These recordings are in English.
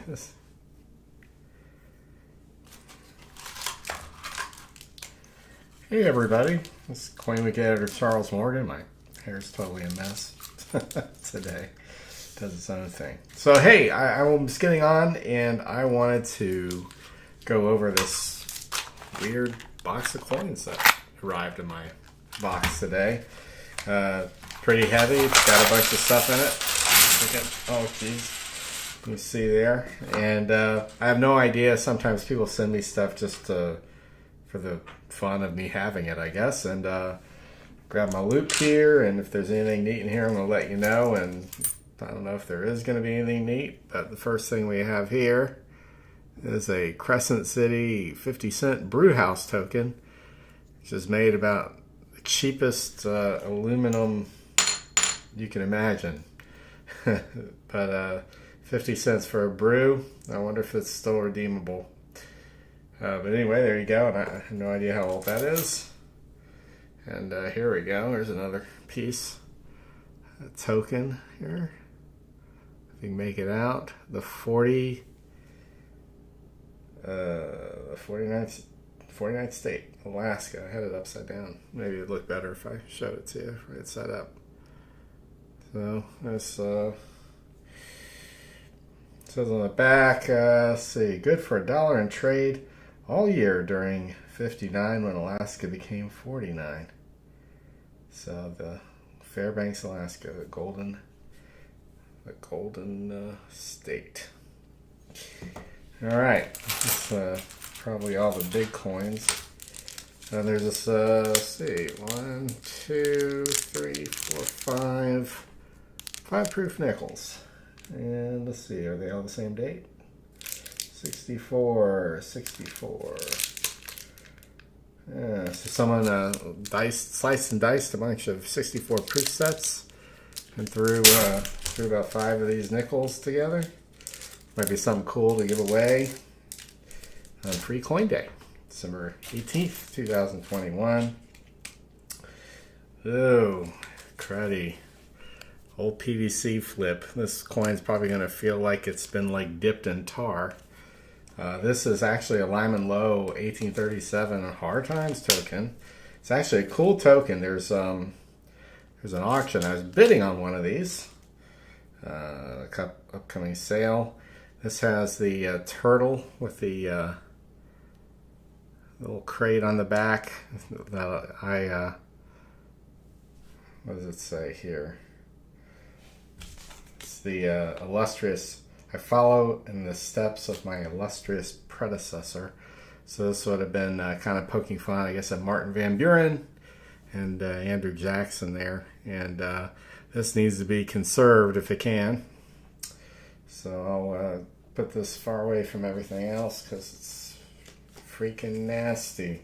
Hey everybody, this is CoinWeek Editor Charles Morgan. My hair's totally a mess today. Does its own thing. So hey, I was getting on and I wanted to go over this weird box of coins that arrived in my box today. Pretty heavy, it's got a bunch of stuff in it. Oh geez, you see there. And I have no idea, sometimes people send me stuff just for the fun of me having it, I guess. And grab my loop here, and if there's anything neat in here, I'm going to let you know. And I don't know if there is going to be anything neat, but the first thing we have here is a Crescent City 50-cent Brewhouse token, which is made about the cheapest aluminum you can imagine. But 50 cents for a brew. I wonder if it's still redeemable. But anyway, there you go. And I have no idea how old that is. And here we go. There's another piece. A token here. If you can make it out. The 49th state, Alaska. I had it upside down. Maybe it'd look better if I showed it to you right side up. So this says on the back, let's see, good for $1 in trade all year during 59 when Alaska became 49. So the Fairbanks, Alaska, the golden state. All right, that's probably all the big coins. And there's this, let's see, 1, 2, 3, 4, 5 proof nickels. And let's see, are they all the same date? 64. Yeah, so someone sliced and diced a bunch of 64 proof sets and threw about 5 of these nickels together. Might be something cool to give away on Free Coin Day, December 18th, 2021. Oh, cruddy. Old PVC flip. This coin's probably going to feel like it's been like dipped in tar. This is actually a Lyman Low 1837 Hard Times token. It's actually a cool token. There's an auction. I was bidding on one of these. Upcoming sale. This has the turtle with the little crate on the back. What does it say here? It's the illustrious. I follow in the steps of my illustrious predecessor. So this would have been kind of poking fun, I guess, at Martin Van Buren and Andrew Jackson there. And this needs to be conserved if it can. So I'll put this far away from everything else because it's freaking nasty.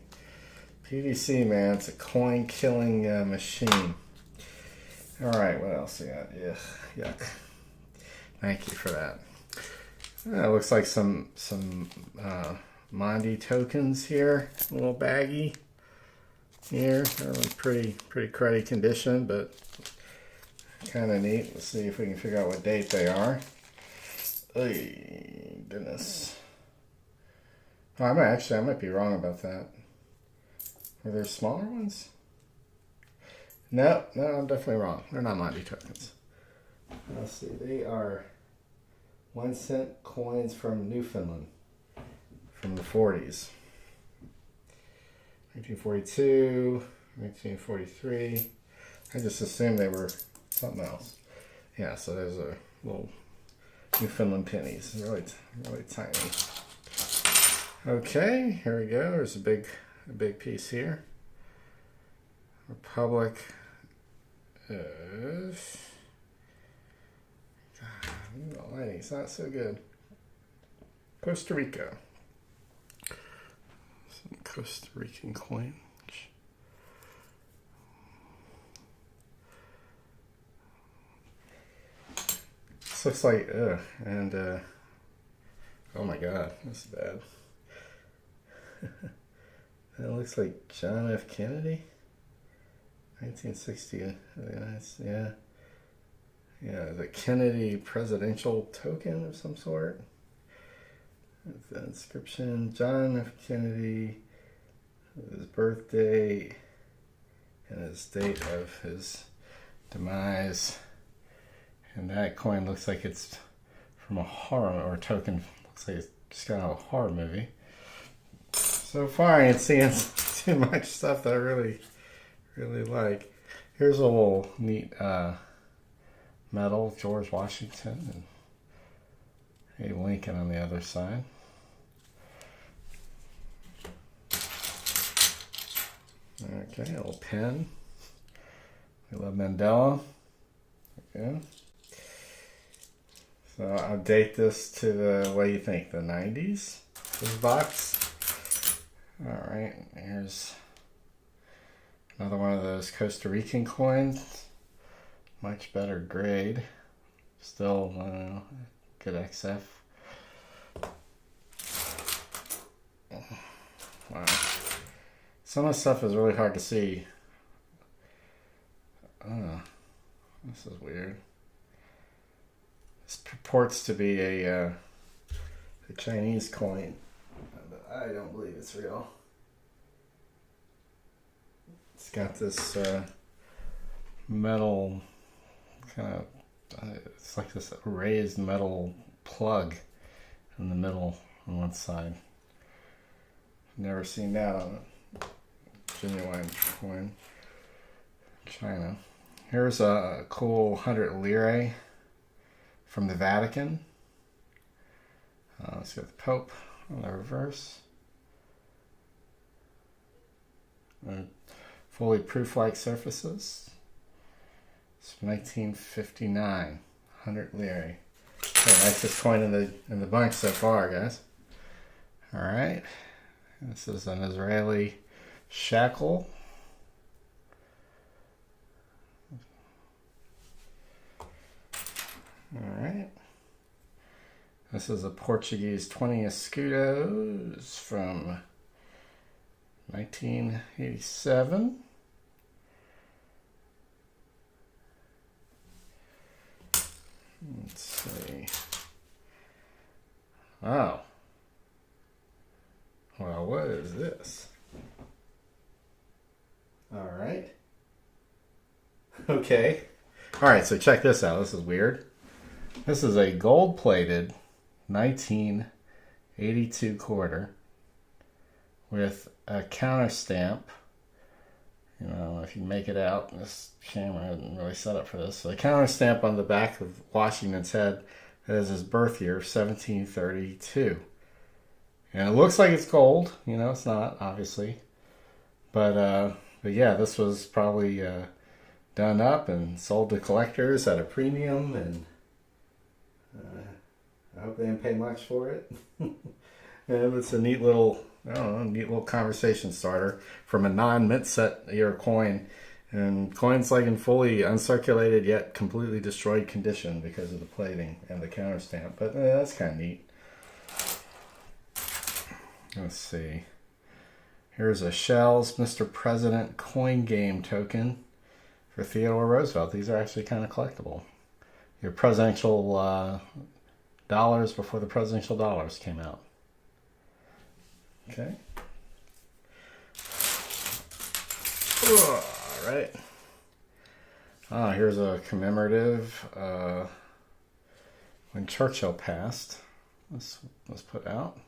PVC, man, it's a coin killing machine. All right, what else we got? Ugh, yuck. Thank you for that. It looks like some Mondi tokens here, a little baggy here. They're in pretty cruddy condition, but kind of neat. Let's see if we can figure out what date they are. Oh goodness! Oh, I might be wrong about that. Are there smaller ones? No, I'm definitely wrong. They're not Mondi tokens. Let's see. They are 1 cent coins from Newfoundland from the 40s. 1942, 1943. I just assumed they were something else. Yeah, so there's a little Newfoundland pennies. Really tiny. Okay, here we go. There's a big piece here. Republic of... The lighting's not so good. Costa Rica. Some Costa Rican coin. This looks like, and oh my god, this is bad. That looks like John F. Kennedy. 1960, yeah. Yeah, the Kennedy presidential token of some sort. The inscription, John F. Kennedy, his birthday, and his date of his demise. And that coin looks like it's from a horror, or token, looks like it's just got a horror movie. So far I ain't seeing too much stuff that I really like. Here's a little neat medal, George Washington, and a Lincoln on the other side. Okay, a little pen. We love Mandela. Okay. So I'll date this to the, what do you think, the 90s? This box. Alright, here's another one of those Costa Rican coins. Much better grade. Still, I don't know, good XF. Wow. Some of the stuff is really hard to see. This is weird. This purports to be a Chinese coin, but I don't believe it's real. It's got this metal kind of, it's like this raised metal plug in the middle on one side. Never seen that on a genuine coin. China. Here's a cool 100 lire from the Vatican. Let's go with the Pope on the reverse. Fully proof-like surfaces. It's 1959. 100 lire. Okay, nicest coin in the bunch so far, guys. All right. This is an Israeli shackle. All right. This is a Portuguese 20 escudos from 1987. Let's see. Wow. Well, what is this? All right. Okay. All right, so check this out. This is weird. This is a gold-plated 1982 quarter with a counter stamp. You know, if you make it out, this camera isn't really set up for this. So a counter stamp on the back of Washington's head that is his birth year, 1732. And it looks like it's gold. You know, it's not, obviously. But yeah, this was probably done up and sold to collectors at a premium, and I hope they didn't pay much for it. And it's a neat little, I don't know, neat little conversation starter from a non-mint set year coin. And coins like in fully uncirculated yet completely destroyed condition because of the plating and the counter stamp. But that's kind of neat. Let's see. Here's a Shell's Mr. President coin game token for Theodore Roosevelt. These are actually kind of collectible. Your presidential dollars before the presidential dollars came out. Okay. All right. Here's a commemorative when Churchill passed. Let's put out.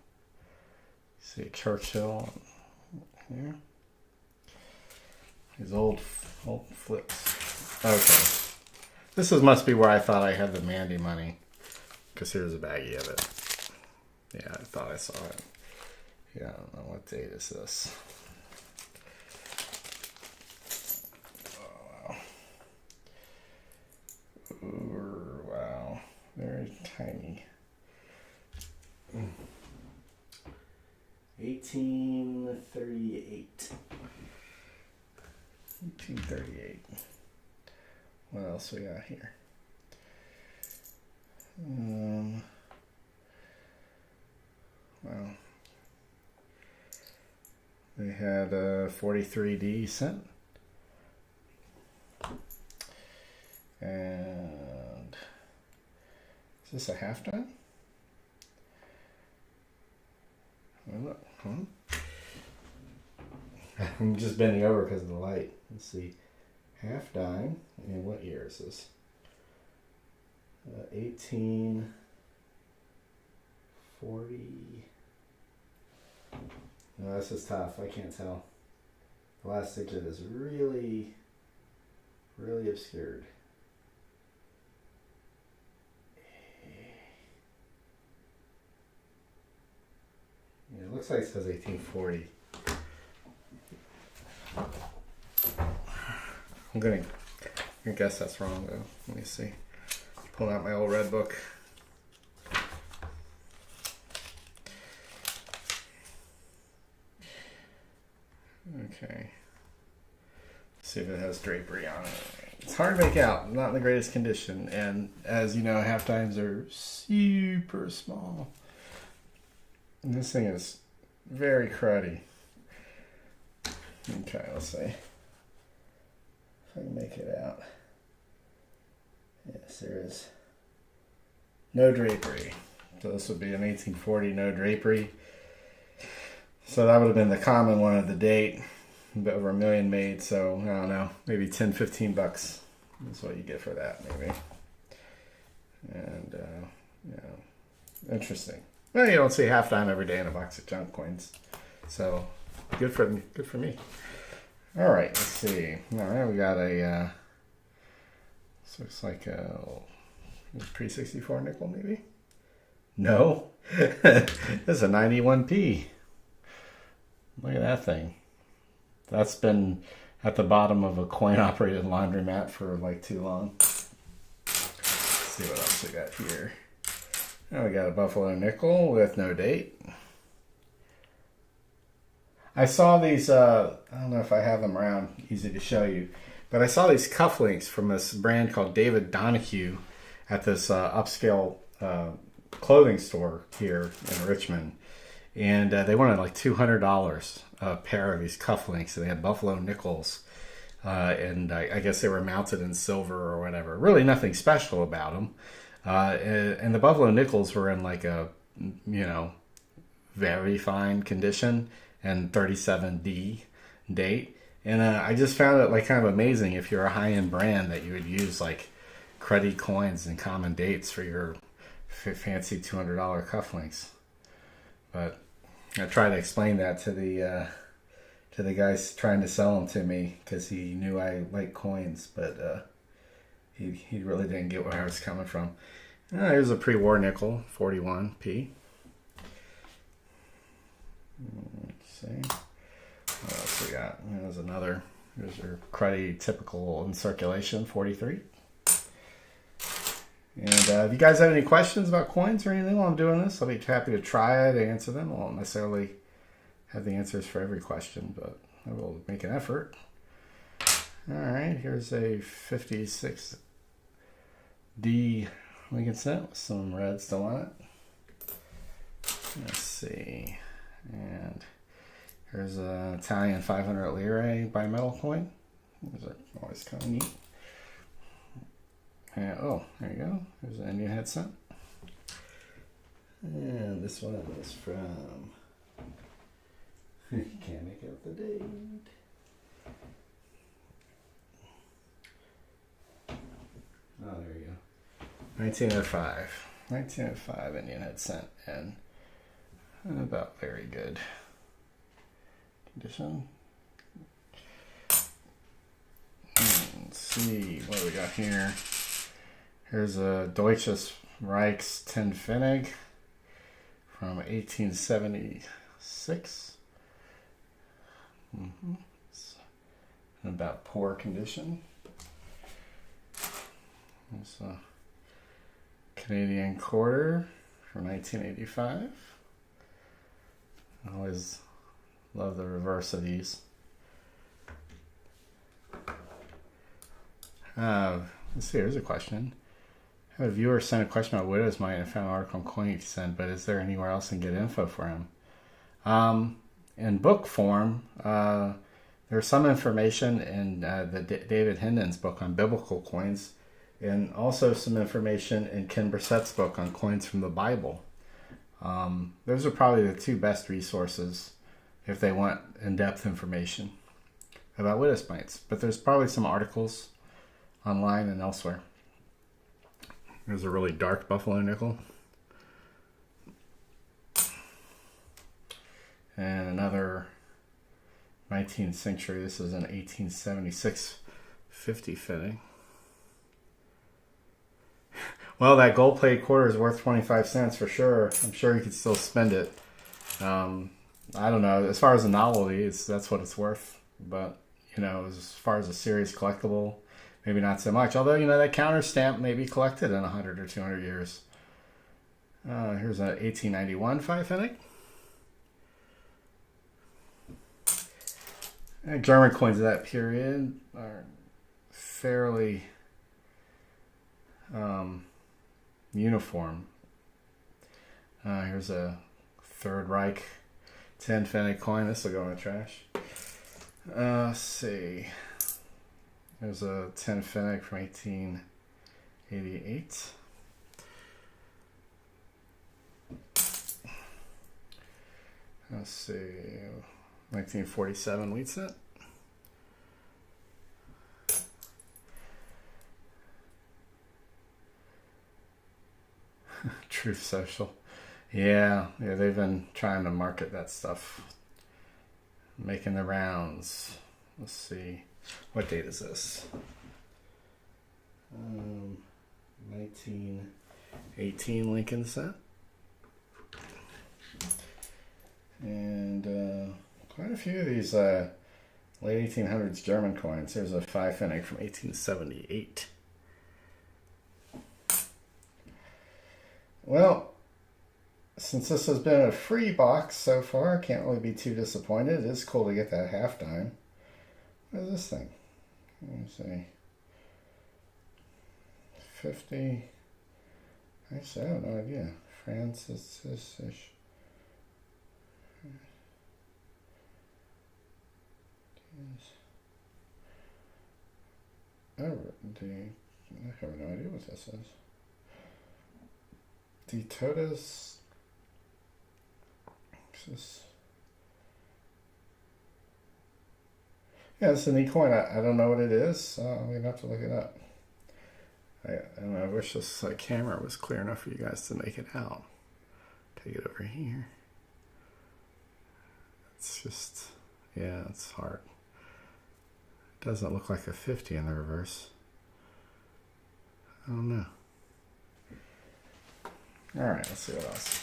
See Churchill here. These old flips. Okay. This must be where I thought I had the Mandy money. Because here's a baggie of it. Yeah, I thought I saw it. Yeah, I don't know what date is this. Oh, wow. Ooh, wow. Very tiny. 1838. 1838. What else we got here? Wow. They had a 43D cent. And is this a half dime? I'm just bending over because of the light. Let's see. Half dime. And what year is this? 1840. No, this is tough. I can't tell. The last digit is really, really obscured. Yeah, it looks like it says 1840. I'm gonna guess that's wrong though. Let me see. Pull out my old red book. Okay. See if it has drapery on it. It's hard to make out. Not in the greatest condition. And as you know, half dimes are super small. And this thing is very cruddy. Okay, let's see if I can make it out. Yes, there is no drapery. So this would be an 1840 no drapery. So that would have been the common one of the date. A bit over 1 million made, so I don't know, maybe 10, 15 bucks. That's what you get for that, maybe. And interesting. Well, you don't see half dime every day in a box of junk coins, so good for me. All right, let's see. All right, we got a. This looks like a pre-64 nickel, maybe. No, this is a 91p. Look at that thing. That's been at the bottom of a coin-operated laundromat for like too long. Let's see what else we got here. Now we got a Buffalo nickel with no date. I saw these, I don't know if I have them around, easy to show you, but I saw these cufflinks from this brand called David Donahue at this upscale clothing store here in Richmond. And they wanted like $200 a pair of these cufflinks. And they had Buffalo nickels. And I guess they were mounted in silver or whatever. Really nothing special about them. And the Buffalo nickels were in like a, very fine condition and 37D date. And I just found it like kind of amazing if you're a high-end brand that you would use like cruddy coins and common dates for your fancy $200 cufflinks. But I tried to explain that to the guys trying to sell them to me because he knew I like coins, but he really didn't get where I was coming from. Here's a pre-war nickel, 41p. Let's see. What else we got? There's another. Here's your cruddy typical in circulation, 43. And if you guys have any questions about coins or anything while I'm doing this, I'll be happy to try to answer them. I won't necessarily have the answers for every question, but I will make an effort. All right, here's a 56D Lincoln cent with some red still on it. Let's see. And here's an Italian 500 lire bimetal coin. Those are always kind of neat. And, oh, there you go. There's an Indian head cent. And this one is from... you can't make out the date. Oh, there you go. 1905. 1905 Indian head cent. And about very good condition. Let's see what we got here. Here's a Deutsches Reichs 10 Pfennig from 1876. It's in about poor condition. There's a Canadian quarter from 1985. I always love the reverse of these. Let's see, here's a question. I have a viewer sent a question about Widow's Mite and found an article on CoinWeek sent, but is there anywhere else I can get info for him? In book form, there's some information in David Hendon's book on biblical coins, and also some information in Ken Brissett's book on coins from the Bible. Those are probably the two best resources if they want in-depth information about Widows mites. But there's probably some articles online and elsewhere. There's a really dark buffalo nickel. And another 19th century. This is an 1876 50 fitting. Well, that gold plate quarter is worth 25 cents for sure. I'm sure you could still spend it. I don't know. As far as a novelty, that's what it's worth. But, you know, as far as a serious collectible, maybe not so much. Although, you know, that counter stamp may be collected in 100 or 200 years. Here's an 1891 5 fitting. German coins of that period are fairly uniform. Here's a Third Reich 10 Pfennig coin. This will go in the trash. Let's see. There's a 10 Pfennig from 1888. Let's see. 1947 wheat cent. Truth Social. Yeah, they've been trying to market that stuff. Making the rounds. Let's see. What date is this? 1918 Lincoln cent. And quite a few of these late 1800s German coins. Here's a 5 Pfennig from 1878. Well, since this has been a free box so far, I can't really be too disappointed. It is cool to get that half dime. What is this thing? Let me see. 50. Actually, I have no idea. Francis-ish. I have no idea what this is. Detotas. Yeah, it's a neat coin. I don't know what it is. I'm going to have to look it up. I wish this camera was clear enough for you guys to make it out. Take it over here. It's just, yeah, it's hard. It doesn't look like a 50 in the reverse. I don't know. All right, let's see what else.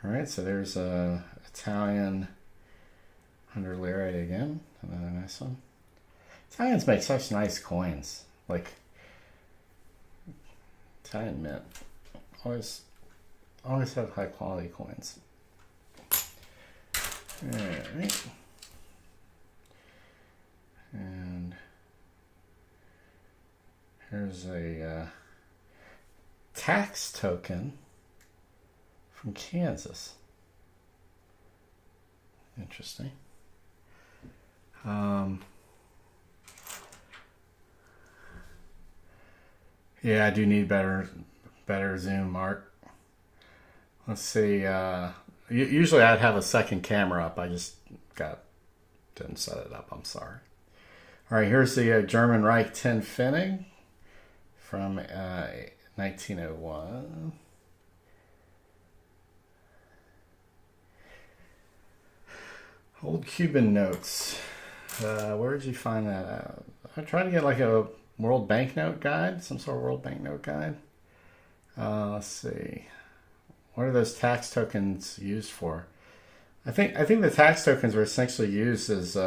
All right, so there's a Italian 100 lire again. Another nice one. Italians make such nice coins. Like Italian mint always have high quality coins. All right, and here's a tax token from Kansas. Interesting. Yeah, I do need better zoom, Mark. Let's see. Usually I'd have a second camera up. I just didn't set it up. I'm sorry. All right, here's the German Reich 10 Pfennig from 1901. Old Cuban notes. Where did you find that out? I tried to get like a World Banknote Guide, some sort of World Banknote Guide. Let's see. What are those tax tokens used for? I think the tax tokens were essentially used as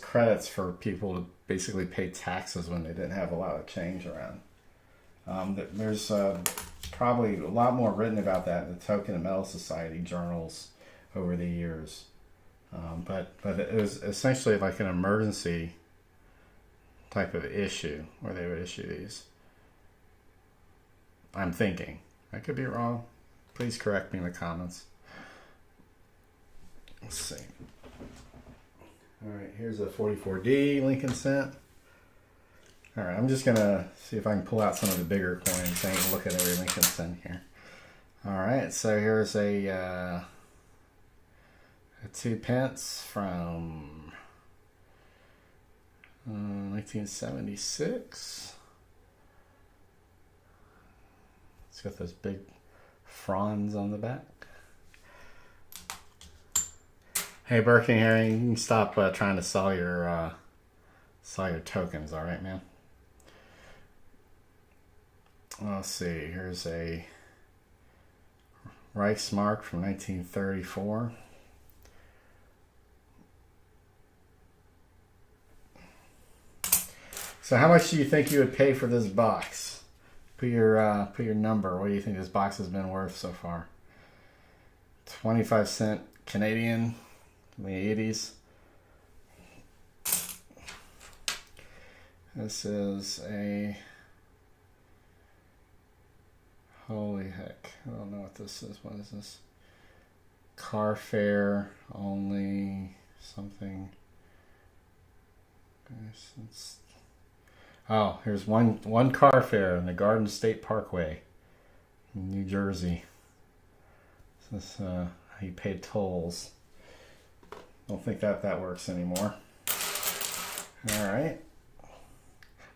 credits for people to basically pay taxes when they didn't have a lot of change around. There's probably a lot more written about that in the Token and Metal Society journals over the years. But it was essentially like an emergency type of issue where they would issue these. I'm thinking. I could be wrong. Please correct me in the comments. Let's see. All right, here's a 44D Lincoln cent. All right, I'm just going to see if I can pull out some of the bigger coins. I ain't look at every Lincoln cent here. All right, so here's a 2 pence from 1976. It's got those big fronds on the back. Hey, Birkin here, you can stop trying to sell your tokens, all right, man? Let's see, here's a Reichsmark from 1934. So how much do you think you would pay for this box? Put your number. What do you think this box has been worth so far? 25 cents Canadian in the 80s. This is a, holy heck, I don't know what this is. What is this? Car fare only something. Oh, here's one car fare in the Garden State Parkway in New Jersey. This he paid tolls. Don't think that works anymore. All right.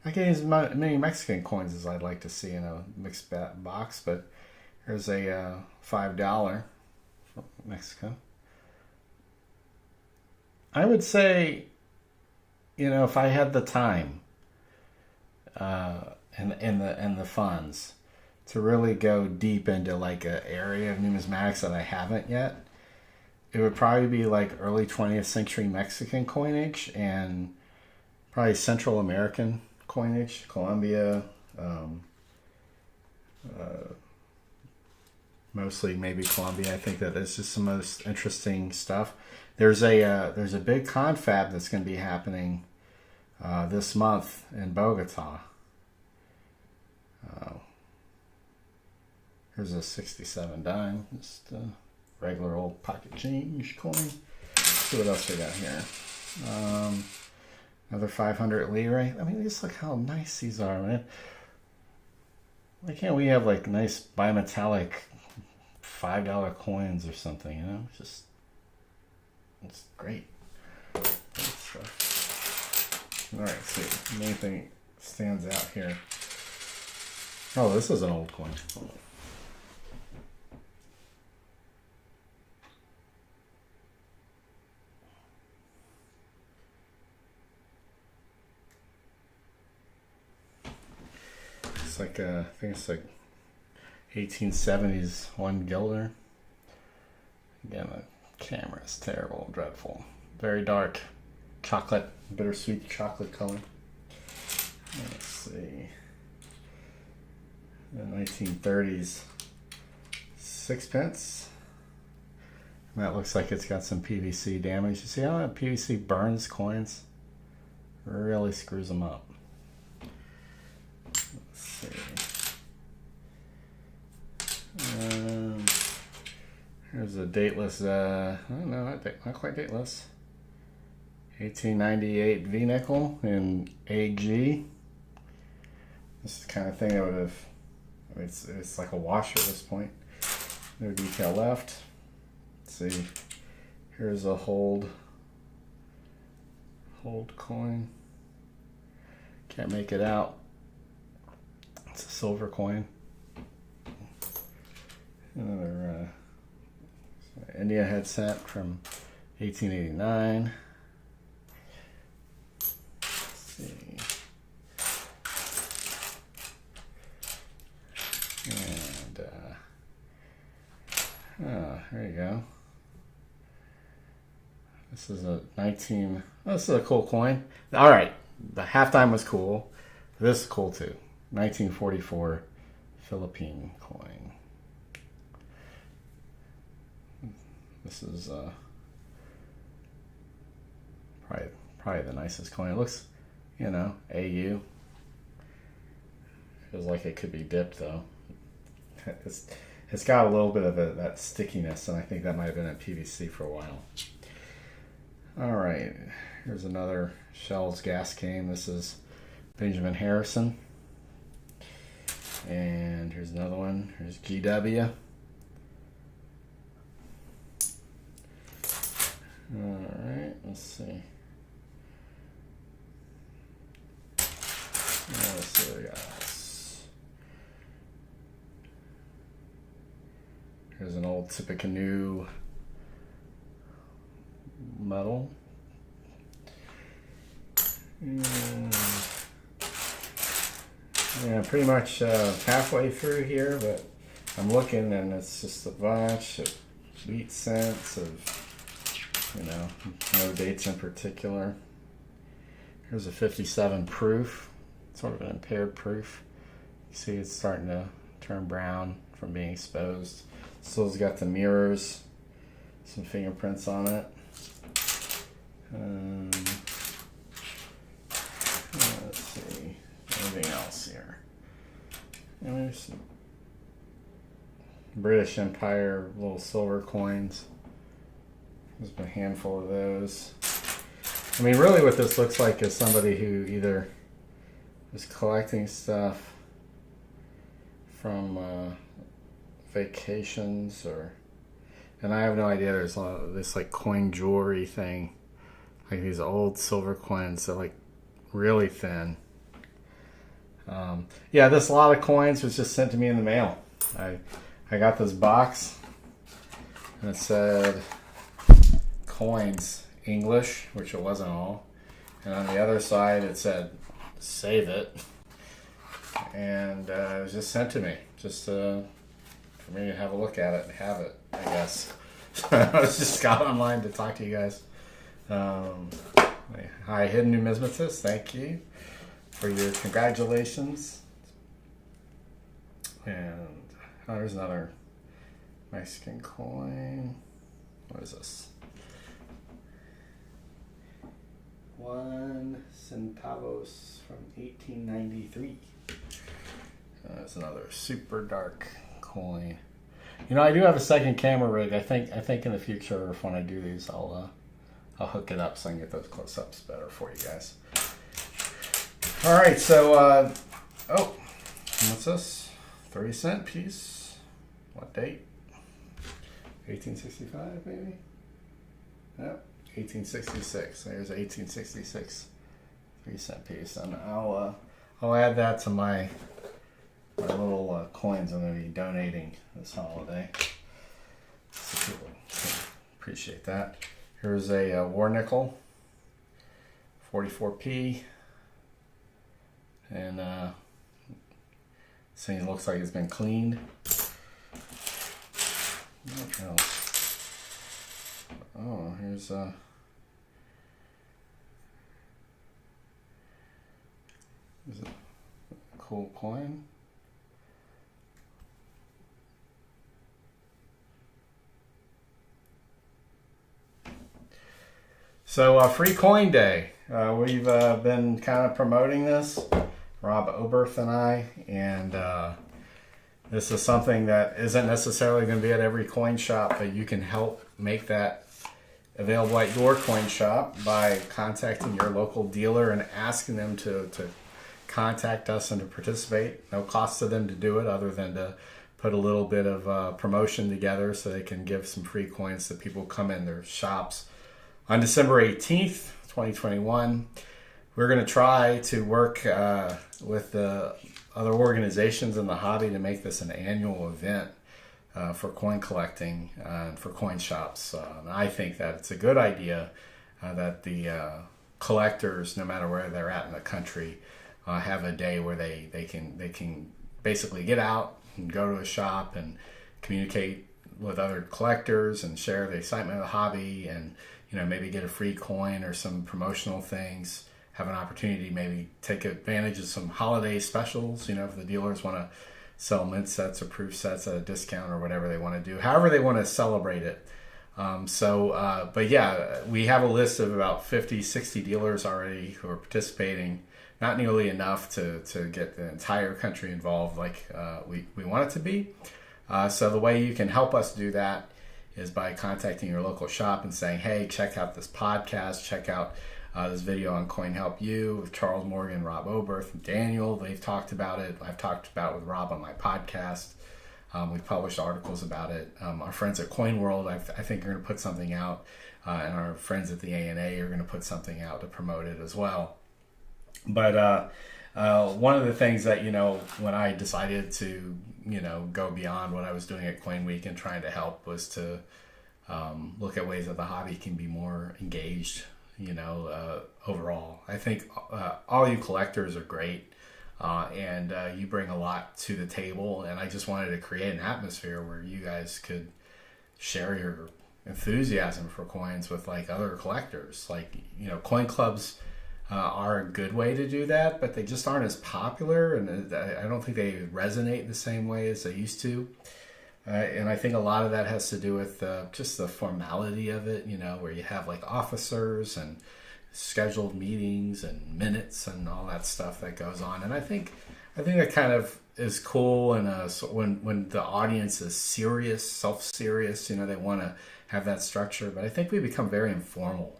I get as many Mexican coins as I'd like to see in a mixed box, but here's a $5 from Mexico. I would say, if I had the time and the funds to really go deep into like an area of numismatics that I haven't yet, it would probably be like early 20th century Mexican coinage and probably Central American coinage, Colombia, mostly maybe Colombia. I think that is just the most interesting stuff. There's a big confab that's going to be happening this month in Bogota. Here's a 67 dime, just a regular old pocket change coin. Let's see what else we got here. Another 500 lire. I mean, just look how nice these are, man. Why can't we have like nice bimetallic $5 coins or something? It's great. Great stuff. All right, let's see. Anything stands out here? Oh, this is an old coin. It's like I think it's like 1870s 1 guilder. Again, the camera is terrible, dreadful, very dark, chocolate, bittersweet chocolate color. Let's see. The 1930s 6 pence. And that looks like it's got some PVC damage. You see how that PVC burns coins? Really screws them up. Let's see. Here's a dateless, I don't know, not quite dateless. 1898 V-nickel in AG. This is the kind of thing that would have, it's like a washer at this point. No detail left. Let's see. Here's a hold coin. Can't make it out. It's a silver coin. Another India headset from 1889. Let's see. And there you go. This is a 19. Oh, this is a cool coin. All right, the halftime was cool. This is cool too. 1944 Philippine coin. This is probably the nicest coin. It looks, AU. Feels like it could be dipped though. It's got a little bit of that stickiness, and I think that might have been in PVC for a while. All right, here's another Shell's gas cane. This is Benjamin Harrison. And here's another one. Here's GW. Alright, let's see. Let's see what we got. Here's an old Tippecanoe medal. Yeah, pretty much halfway through here, but I'm looking and it's just a bunch of wheat cents of, no dates in particular. Here's a 57 proof, sort of an impaired proof. You see it's starting to turn brown from being exposed. Still's got the mirrors, some fingerprints on it. Let's see, anything else here? And there's some British Empire little silver coins. There's a handful of those. I mean, really what this looks like is somebody who either is collecting stuff from vacations and I have no idea, there's a lot of this like coin jewelry thing, like these old silver coins that like really thin. Yeah, this lot of coins was just sent to me in the mail. I got this box and it said coins English, which it wasn't all, and on the other side it said save it, and it was just sent to me just for me to have a look at it and have it, I guess. I was just got online to talk to you guys. Hi, Hidden Numismatist. Thank you for your congratulations. And there's another Mexican coin. What is this? 1 centavos from 1893. That's another super dark coin. I do have a second camera rig. I think in the future, if when I do these, I'll hook it up so I can get those close-ups better for you guys. All right, so what's this? 30-cent piece. What date? 1865, maybe. Yep, 1866. There's an 1866 3-cent piece, and I'll add that to my little coins I'm going to be donating this holiday. So people can appreciate that. Here's a war nickel, 44p, and this thing looks like it's been cleaned. What else? Oh, here's a cool coin. So Free Coin Day. We've been kind of promoting this, Rob Oberth and I, and this is something that isn't necessarily going to be at every coin shop, but you can help make that available at your coin shop by contacting your local dealer and asking them to contact us and to participate. No cost to them to do it other than to put a little bit of promotion together so they can give some free coins to people who come in their shops. On December 18th, 2021, we're going to try to work with the other organizations in the hobby to make this an annual event for coin collecting and for coin shops. And I think that it's a good idea that the collectors, no matter where they're at in the country, have a day where they can basically get out and go to a shop and communicate with other collectors and share the excitement of the hobby, and maybe get a free coin or some promotional things. Have an opportunity to maybe take advantage of some holiday specials. If the dealers want to sell mint sets or proof sets at a discount or whatever they want to do, however they want to celebrate it. But yeah, we have a list of about 50, 60 dealers already who are participating. Not nearly enough to get the entire country involved like we want it to be. So the way you can help us do that is by contacting your local shop and saying, hey, check out this podcast, check out this video on Coin Help You with Charles Morgan, Rob Oberth, and Daniel. They've talked about it. I've talked about it with Rob on my podcast. We published articles about it. Our friends at Coin World, I think, are going to put something out, and our friends at the ANA are going to put something out to promote it as well. But one of the things that, when I decided to, go beyond what I was doing at CoinWeek and trying to help was to look at ways that the hobby can be more engaged, overall. I think all you collectors are great, and you bring a lot to the table, and I just wanted to create an atmosphere where you guys could share your enthusiasm for coins with like other collectors. Like, coin clubs are a good way to do that, but they just aren't as popular, and I don't think they resonate the same way as they used to. And I think a lot of that has to do with just the formality of it, where you have like officers and scheduled meetings and minutes and all that stuff that goes on. And I think that kind of is cool. And when the audience is serious, self-serious, they want to have that structure. But I think we become very informal,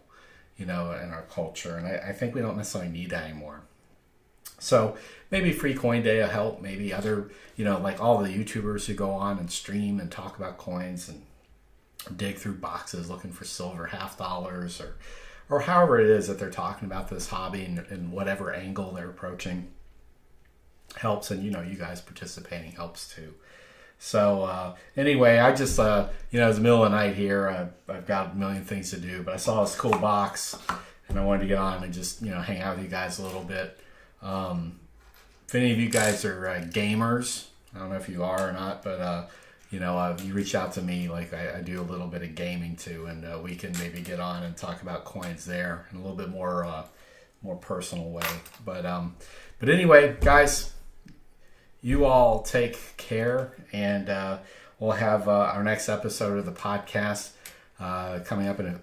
in our culture. And I think we don't necessarily need that anymore. So maybe Free Coin Day will help. Maybe other, like all the YouTubers who go on and stream and talk about coins and dig through boxes looking for silver $half or however it is that they're talking about this hobby and whatever angle they're approaching helps. And, you guys participating helps too. So anyway, I just, it's the middle of the night here. I've got a million things to do, but I saw this cool box and I wanted to get on and just, hang out with you guys a little bit. If any of you guys are gamers, I don't know if you are or not, but you reach out to me, like I do a little bit of gaming too, and we can maybe get on and talk about coins there in a little bit more personal way. But anyway, guys, you all take care, and we'll have our next episode of the podcast coming up in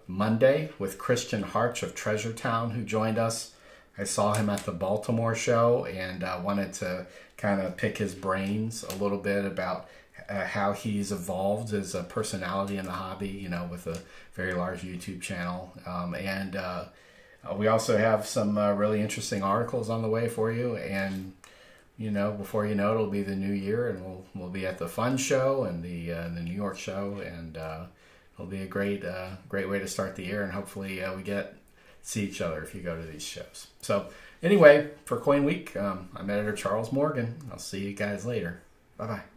Monday with Christian Harch of Treasure Town, who joined us. I saw him at the Baltimore show and wanted to kind of pick his brains a little bit about how he's evolved as a personality in the hobby, with a very large YouTube channel. And we also have some really interesting articles on the way for you. And, before you know it, it'll be the new year, and we'll be at the Fun Show and the New York show. And it'll be a great way to start the year. And hopefully we see each other if you go to these shows. So anyway, for Coin Week, I'm Editor Charles Morgan. I'll see you guys later. Bye-bye.